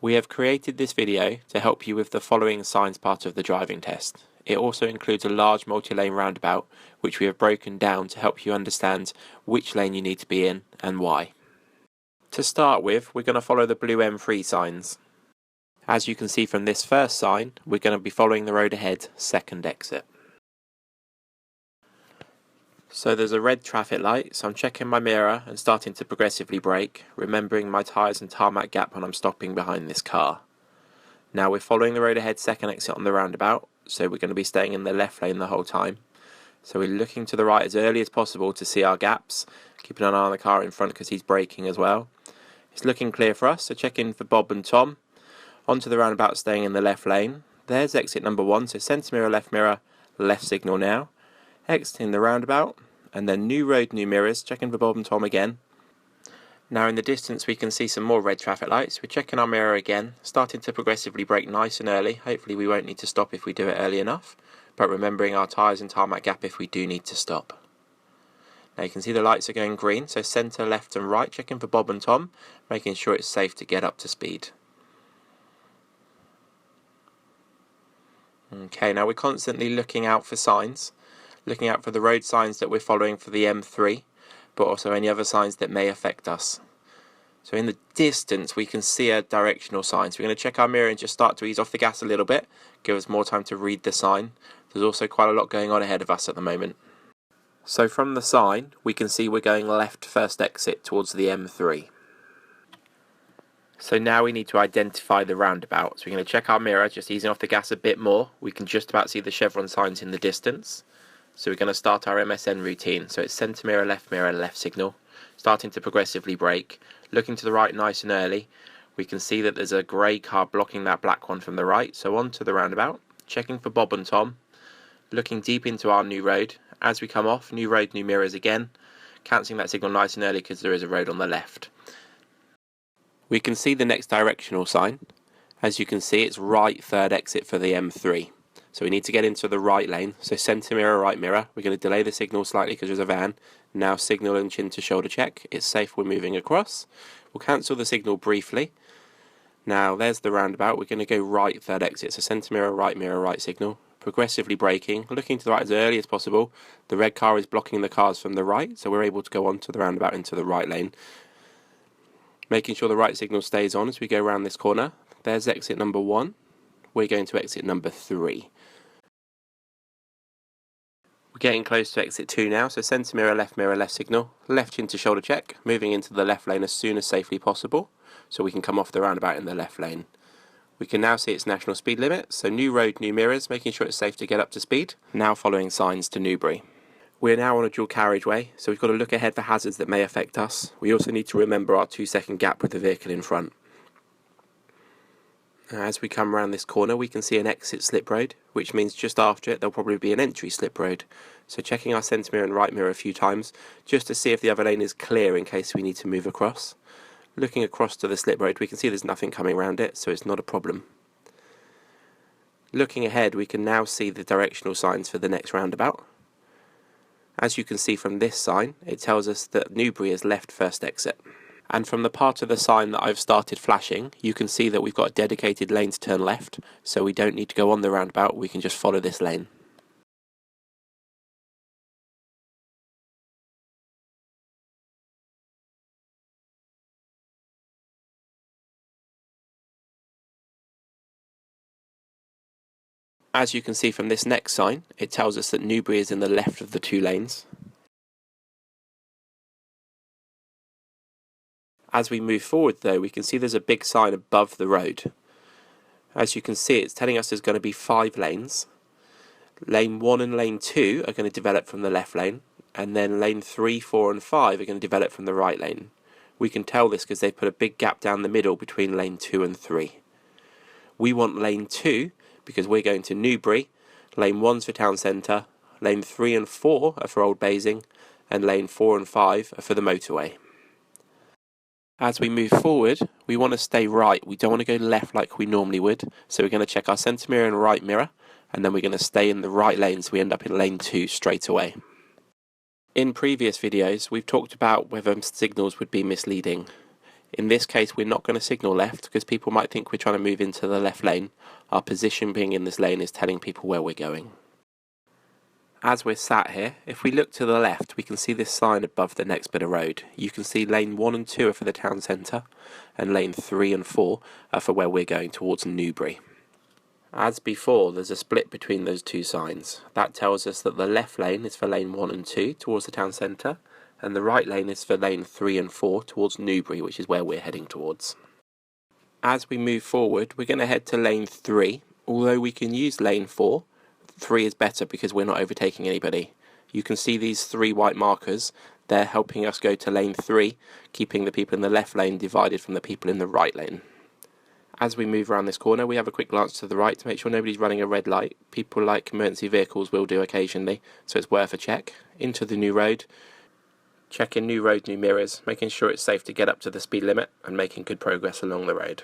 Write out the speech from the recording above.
We have created this video to help you with the following signs part of the driving test. It also includes a large multi-lane roundabout, which we have broken down to help you understand which lane you need to be in and why. To start with, we're going to follow the blue M3 signs. As you can see from this first sign, we're going to be following the road ahead, second exit. So there's a red traffic light, so I'm checking my mirror and starting to progressively brake, remembering my tyres and tarmac gap when I'm stopping behind this car. Now we're following the road ahead, second exit on the roundabout, so we're going to be staying in the left lane the whole time. So we're looking to the right as early as possible to see our gaps, keeping an eye on the car in front because he's braking as well. It's looking clear for us, so checking for Bob and Tom. Onto the roundabout, staying in the left lane. There's exit number 1, so centre mirror, left signal now. Exiting the roundabout, and then new road, new mirrors, checking for Bob and Tom again. Now in the distance we can see some more red traffic lights. We're checking our mirror again, starting to progressively brake nice and early. Hopefully we won't need to stop if we do it early enough, but remembering our tyres and tarmac gap if we do need to stop. Now you can see the lights are going green, so centre, left and right, checking for Bob and Tom, making sure it's safe to get up to speed. Okay, now we're constantly looking out for signs, looking out for the road signs that we're following for the M3, but also any other signs that may affect us. So in the distance we can see a directional sign, so we're going to check our mirror and just start to ease off the gas a little bit, give us more time to read the sign. There's also quite a lot going on ahead of us at the moment. So from the sign we can see we're going left first exit towards the M3. So now we need to identify the roundabout. So we're going to check our mirror, just easing off the gas a bit more. We can just about see the chevron signs in the distance. So we're going to start our MSN routine. So it's centre mirror, left signal. Starting to progressively brake. Looking to the right nice and early. We can see that there's a grey car blocking that black one from the right. So on to the roundabout. Checking for Bob and Tom. Looking deep into our new road. As we come off, new road, new mirrors again. Cancelling that signal nice and early because there is a road on the left. We can see the next directional sign. As you can see, it's right third exit for the M3. So we need to get into the right lane. So centre mirror, right mirror. We're going to delay the signal slightly because there's a van. Now signal and chin to shoulder check. It's safe, we're moving across. We'll cancel the signal briefly. Now there's the roundabout. We're going to go right third exit. So centre mirror, right signal. Progressively braking, looking to the right as early as possible. The red car is blocking the cars from the right, so we're able to go onto the roundabout into the right lane. Making sure the right signal stays on as we go around this corner. There's exit number 1. We're going to exit number 3. We're getting close to exit 2 now, so centre mirror, left signal. Left chin to shoulder check, moving into the left lane as soon as safely possible, so we can come off the roundabout in the left lane. We can now see its national speed limit, so new road, new mirrors, making sure it's safe to get up to speed. Now following signs to Newbury. We're now on a dual carriageway, so we've got to look ahead for hazards that may affect us. We also need to remember our 2-second gap with the vehicle in front. As we come around this corner, we can see an exit slip road, which means just after it there'll probably be an entry slip road. So checking our centre mirror and right mirror a few times, just to see if the other lane is clear in case we need to move across. Looking across to the slip road, we can see there's nothing coming around it, so it's not a problem. Looking ahead, we can now see the directional signs for the next roundabout. As you can see from this sign, it tells us that Newbury is left first exit. And from the part of the sign that I've started flashing, you can see that we've got a dedicated lane to turn left, so we don't need to go on the roundabout, we can just follow this lane. As you can see from this next sign, it tells us that Newbury is in the left of the 2 lanes. As we move forward though, we can see there's a big sign above the road. As you can see, it's telling us there's going to be 5 lanes. Lane 1 and lane 2 are going to develop from the left lane, and then lane 3, 4 and 5 are going to develop from the right lane. We can tell this because they've put a big gap down the middle between lane 2 and 3. We want lane 2 because we're going to Newbury, lane 1's for town centre, lane 3 and 4 are for Old Basing, and lane 4 and 5 are for the motorway. As we move forward, we want to stay right, we don't want to go left like we normally would, so we're going to check our centre mirror and right mirror, and then we're going to stay in the right lane so we end up in lane 2 straight away. In previous videos, we've talked about whether signals would be misleading. In this case, we're not going to signal left because people might think we're trying to move into the left lane. Our position being in this lane is telling people where we're going. As we're sat here, if we look to the left, we can see this sign above the next bit of road. You can see lane 1 and 2 are for the town centre, and lane 3 and 4 are for where we're going towards Newbury. As before, there's a split between those two signs. That tells us that the left lane is for lane 1 and 2 towards the town centre, and the right lane is for lane 3 and 4 towards Newbury, which is where we're heading towards. As we move forward, we're going to head to lane 3. Although we can use lane 4, 3 is better because we're not overtaking anybody. You can see these 3 white markers. They're helping us go to lane 3, keeping the people in the left lane divided from the people in the right lane. As we move around this corner, we have a quick glance to the right to make sure nobody's running a red light. People like emergency vehicles will do occasionally, so it's worth a check. Into the new road. Checking new road, new mirrors, making sure it's safe to get up to the speed limit and making good progress along the road.